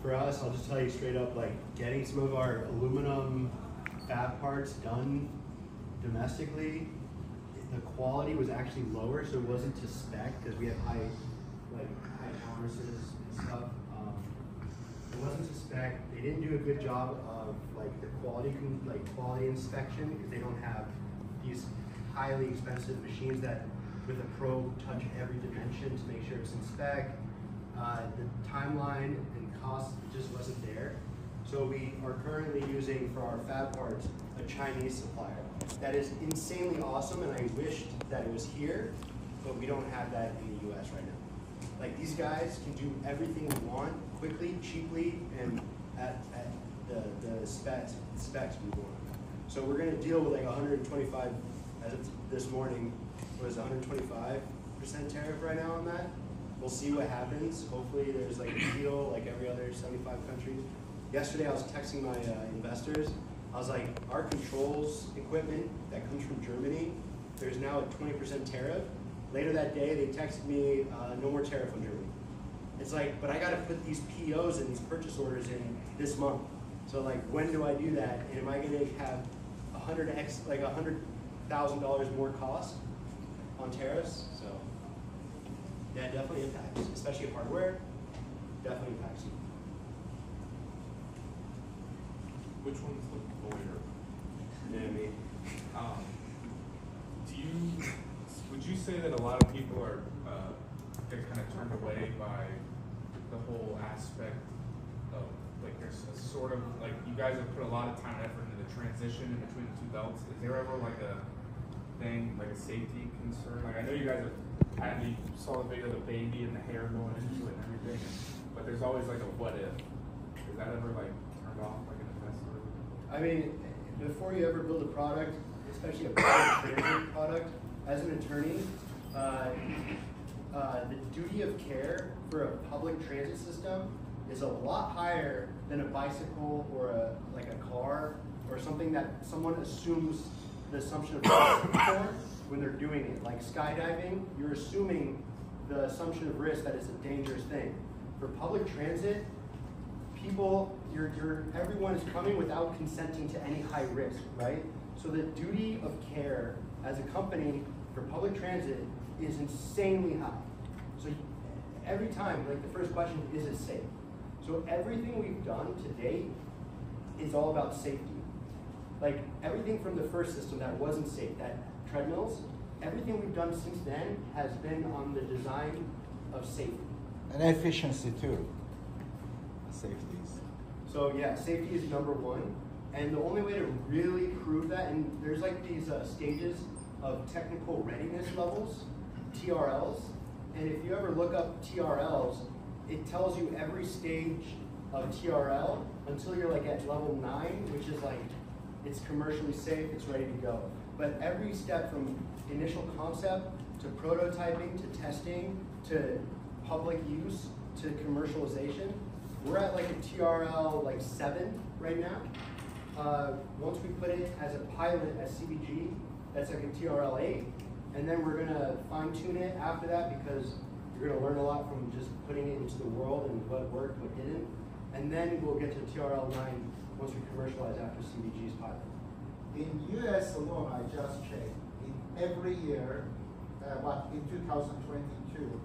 for us, I'll just tell you straight up, like getting some of our aluminum fab parts done domestically, the quality was actually lower, so it wasn't to spec because we have high tolerances and stuff. It wasn't to spec. They didn't do a good job of like the quality inspection because they don't have these highly expensive machines that with a probe touch every dimension to make sure it's in spec. The timeline and cost just wasn't there. So we are currently using for our fab parts a Chinese supplier. That is insanely awesome, and I wished that it was here, but we don't have that in the US right now. Like these guys can do everything we want quickly, cheaply, and at the specs we want. So we're gonna deal with like 125, as of this morning, was 125% tariff right now on that. We'll see what happens. Hopefully there's like a deal like every other 75 countries. Yesterday I was texting my investors. I was like, our controls equipment that comes from Germany, there's now a 20% tariff. Later that day they texted me, no more tariff on Germany. It's like, but I gotta put these POs and these purchase orders in this month. So like, when do I do that? And am I gonna have $100,000 more cost on tariffs? So yeah, it definitely impacts, especially hardware, definitely impacts you. Which one's the lawyer? Yeah, me. Would you say that a lot of people are get kind of turned away by the whole aspect of like there's a sort of like you guys have put a lot of time and effort into the transition in between the two belts. Is there ever like a thing like a safety concern? Like I know you guys have you saw the video of the baby and the hair going into it and everything, but there's always like a what if. Is that ever like turned off like an investor? I mean, before you ever build a product, especially a public transit product, as an attorney, the duty of care for a public transit system is a lot higher than a bicycle or like a car or something that someone assumes the assumption of risk for when they're doing it. Like skydiving, you're assuming the assumption of risk that it's a dangerous thing. For public transit, people, everyone is coming without consenting to any high risk, right? So the duty of care as a company for public transit is insanely high. So every time, like the first question, is it safe? So everything we've done to date is all about safety. Like everything from the first system that wasn't safe, that treadmills, everything we've done since then has been on the design of safety. And efficiency too. Safeties. So yeah, safety is number one. And the only way to really prove that, and there's like these stages of technical readiness levels, TRLs. And if you ever look up TRLs, it tells you every stage of TRL until you're like at level 9, which is like, it's commercially safe, it's ready to go. But every step from initial concept to prototyping to testing to public use to commercialization, we're at like a TRL like 7 right now. Once we put it as a pilot at CBG, that's like a TRL 8. And then we're gonna fine tune it after that because you're gonna learn a lot from just putting it into the world and what worked, what didn't. And then we'll get to TRL 9 once we commercialize after CBG's pilot. In US alone, I just checked, in every year, but in 2022,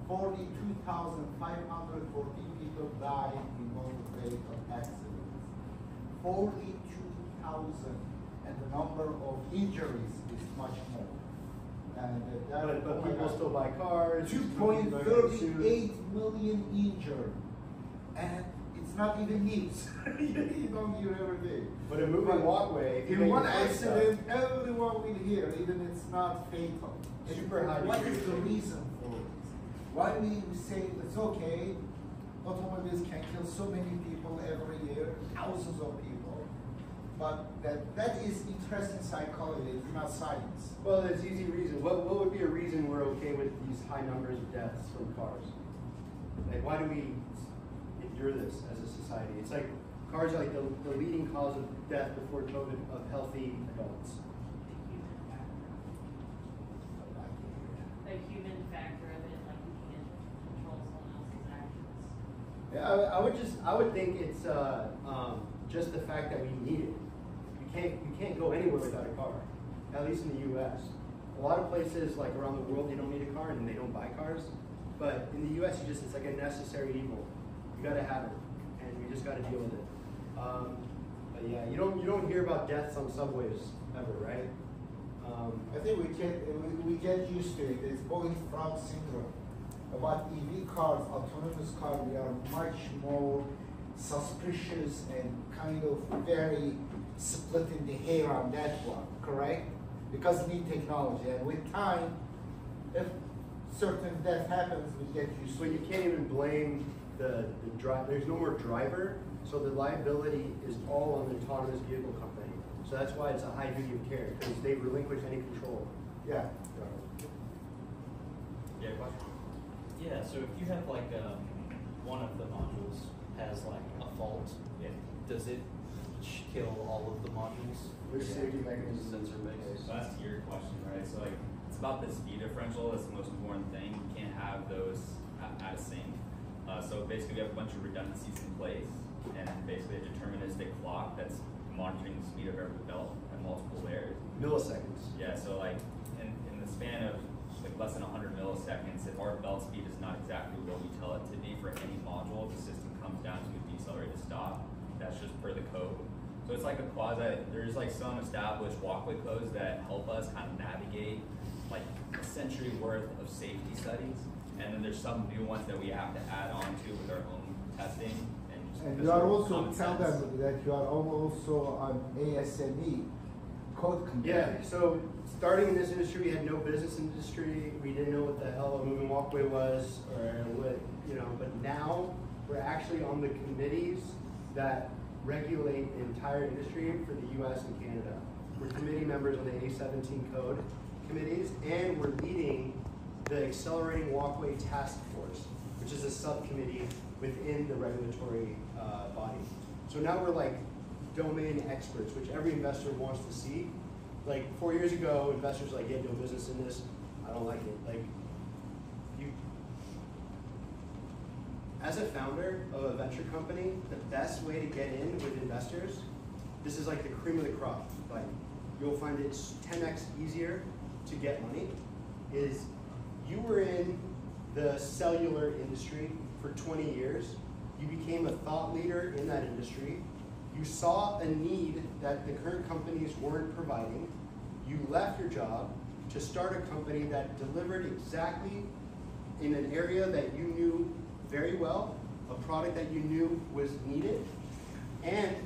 42,514 people died in motor vehicle accidents. 42,000, and the number of injuries is much more. And but people still buy cars. 2.38 million injured, and it's not even news. You don't hear everything. But a moving walkway, if you in make one the first step- accident, everyone will hear, even it's not fatal. Super high What degree is the of safety. reason for it? Why we say it's okay? Automobiles can kill so many people every year, thousands of people. But that is interesting psychology, it's not science. Well, there's easy reasons. What would be a reason we're okay with these high numbers of deaths from cars? Like, why do we endure this as a society? It's like cars are like the leading cause of death before COVID of healthy adults. The human factor of it, like you can't control someone else's actions. Yeah, I would think it's just the fact that we need it. You can't go anywhere without a car, at least in the U.S. A lot of places like around the world, they don't need a car and they don't buy cars. But in the U.S., it's like a necessary evil. You got to have it, and we just got to deal with it. But yeah, you don't hear about deaths on subways ever, right? I think we get used to it. It's Boeing-Frog syndrome. About EV cars, autonomous cars, we are much more suspicious and kind of very split in the hair on that one, correct? Because need technology, and with time, if certain death happens, we get used to So it. you can't even blame the driver. There's no more driver, so the liability is all on the autonomous vehicle company. So that's why it's a high duty of care, because they relinquish any control. Yeah. Yeah, question? Yeah, so if you have like one of the modules has like a fault, does it kill all of the modules? There's safety mechanisms. Sensor based. So that's your question, right? So like, it's about the speed differential. That's the most important thing. You can't have those out of sync. So basically, we have a bunch of redundancies in place, and basically a deterministic clock that's monitoring the speed of every belt at multiple layers. Milliseconds. Yeah. So like, in the span of like less than 100 milliseconds, if our belt speed is not exactly what we tell it to be for any module, the system comes down to a decelerated stop. That's just per the code. So it's like a there's like some established walkway codes that help us kind of navigate like a century worth of safety studies. And then there's some new ones that we have to add on to with our own testing. And you are also tell them that you are also on ASME code committee. Yeah, so starting in this industry, we had no business industry. We didn't know what the hell a moving walkway was or what, but now we're actually on the committees that regulate the entire industry for the US and Canada. We're committee members on the A17 code committees, and we're leading the Accelerating Walkway Task Force, which is a subcommittee within the regulatory body. So now we're like domain experts, which every investor wants to see. Like 4 years ago, investors were like, yeah, no business in this. I don't like it. Like, as a founder of a venture company, the best way to get in with investors, this is like the cream of the crop. Like, you'll find it's 10x easier to get money, is you were in the cellular industry for 20 years. You became a thought leader in that industry. You saw a need that the current companies weren't providing. You left your job to start a company that delivered exactly in an area that you knew very well, a product that you knew was needed. And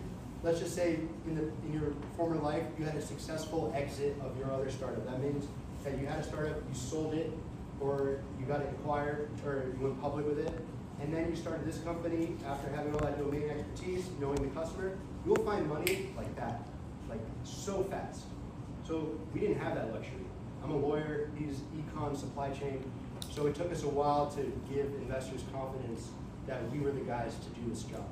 let's just say in your former life, you had a successful exit of your other startup. That means that you had a startup, you sold it, or you got it acquired, or you went public with it, and then you started this company after having all that domain expertise, knowing the customer. You'll find money like that, like so fast. So we didn't have that luxury. I'm a lawyer, he's econ, supply chain. So it took us a while to give investors confidence that we were the guys to do this job.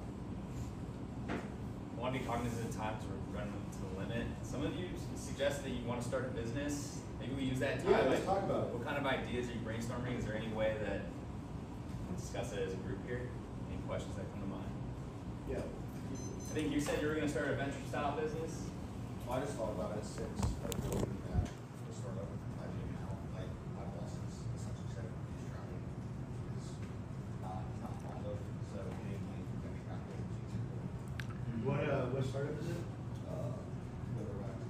I want to be cognizant of time because we're running to the limit. Some of you suggest that you want to start a business. Maybe we use that time. Yeah, let's talk about it. What kind of ideas are you brainstorming? Is there any way that we can discuss it as a group here? Any questions that come to mind? Yeah. I think you said you were going to start a venture style business. Well, I just thought about it since building that the startup I do now. Like my boss has essentially said he's trying is not fond of, so getting money from venture capital is easier. What startup is it? Builderbacked.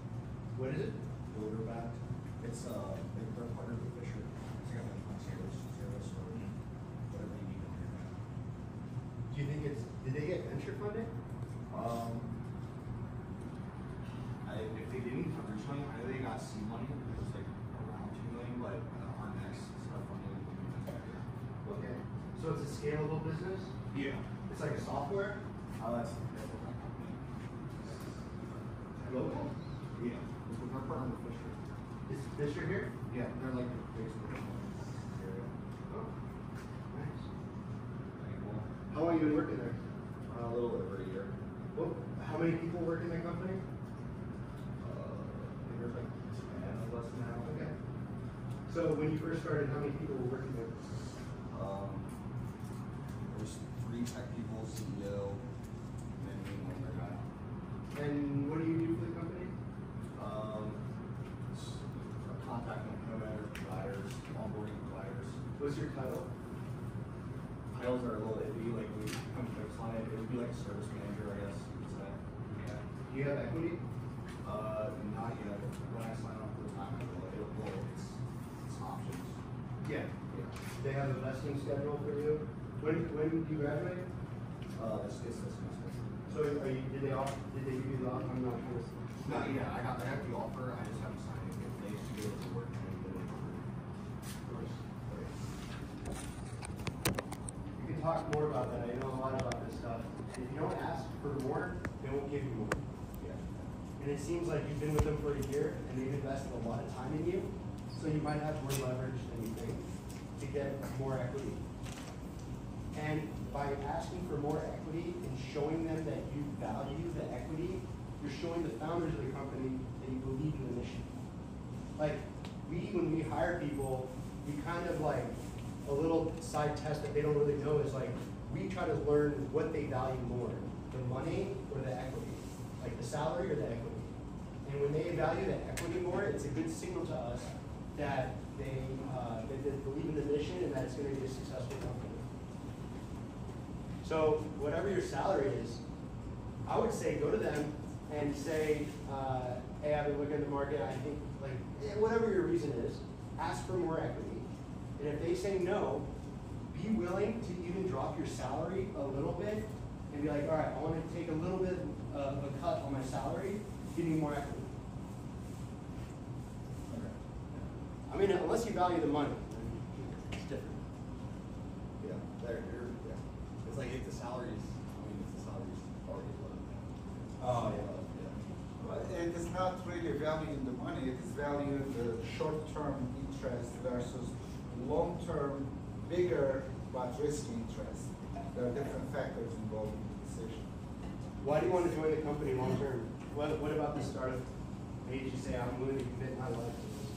What is it? Builderbacked. It's they're partnered with Fisher. It's like a concierge service or whatever you need to do. Do you think it's So it's a scalable business? Yeah. It's like a software? Oh, that's Local? yeah. We're partnered with Fisher. Is Fisher here? Yeah, they're like the biggest one in this area. Oh, nice. Well, How long have you been working there? a little over a year. Well, how many people work in that company? There's like 10 of us now. Okay. So when you first started, how many people were working there? There's 3 tech people, CEO, and then me, one other guy. And what do you do for the company? Contacting homeowner providers, onboarding providers. What's your title? Titles are a little iffy, like when we come to fix on it, it would be like a service manager, I guess you could say. Yeah. Do you have equity? Not yet. When I sign on for the time, it's options. Yeah. They have a vesting schedule for you. When do you graduate? This semester. So did they give you the offer? I'm not sure. Not yet. I got the offer. I just haven't signed it yet. They used to be able to work and get it You can talk more about that. I know a lot about this stuff. If you don't ask for more, they won't give you more. Yeah. And it seems like you've been with them for a year and they've invested a lot of time in you. So you might have more leverage than you think to get more equity. And by asking for more equity and showing them that you value the equity, you're showing the founders of the company that you believe in the mission. Like, when we hire people, we kind of like, a little side test that they don't really know is like, we try to learn what they value more, the money or the equity, like the salary or the equity. And when they value the equity more, it's a good signal to us that they believe in the mission and that it's going to be a successful company. So whatever your salary is, I would say go to them and say, hey, I've been looking at the market, I think, like, whatever your reason is, ask for more equity. And if they say no, be willing to even drop your salary a little bit and be like, all right, I want to take a little bit of a cut on my salary, give me more equity. Okay. I mean, unless you value the money, it's different. Yeah. It's like if the salaries, already low. Oh, yeah. But it is not really valuing the money, it is valuing the short-term interest versus long-term, bigger but risky interest. There are different factors involved in the decision. Why do you want to join the company long-term? What about the startup made you say, I'm willing to commit my life to this?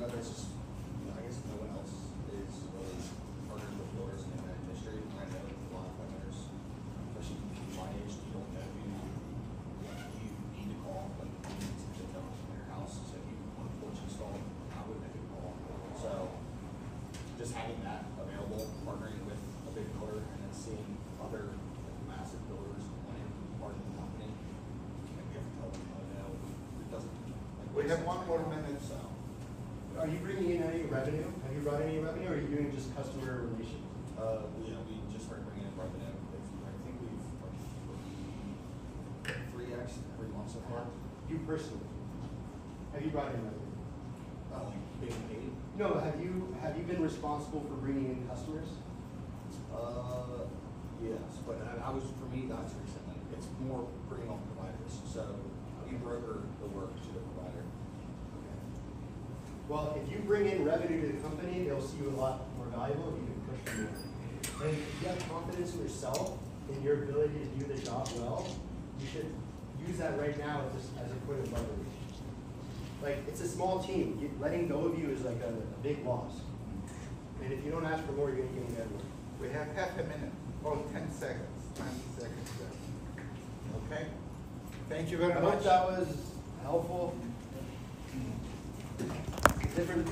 That's just, I guess no one else is really partnered with builders in that industry. I know a lot of partners, especially my age, you don't know who you need to call, like you need to sit down in your house. So if you want a porch installed, I would make a call. So just having that available, partnering with a big builder, and then seeing other massive builders want to be part of the company, and we have to tell them, oh no, it doesn't. Like, We have 1 more minute. So. Are you bringing in any revenue? Have you brought any revenue, or are you doing just customer relations? We just started bringing in revenue. I think we've 3x every month so far. You personally, have you brought in revenue? Like being paid. No, have you been responsible for bringing in customers? Yes, but I was, for me, that's recently. It's more bringing on providers. So we broker the work to the provider. Okay. Well, if you bring in revenue to the company, they'll see you a lot more valuable if you can push them more. And if you have confidence in yourself and your ability to do the job well, you should use that right now as a point of leverage. Like, it's a small team. Letting go of you is like a big loss. And if you don't ask for more, you're going to get more. We have half a minute, or 10 seconds, 20 seconds left. Okay? Thank you very I much. hope that was helpful. Different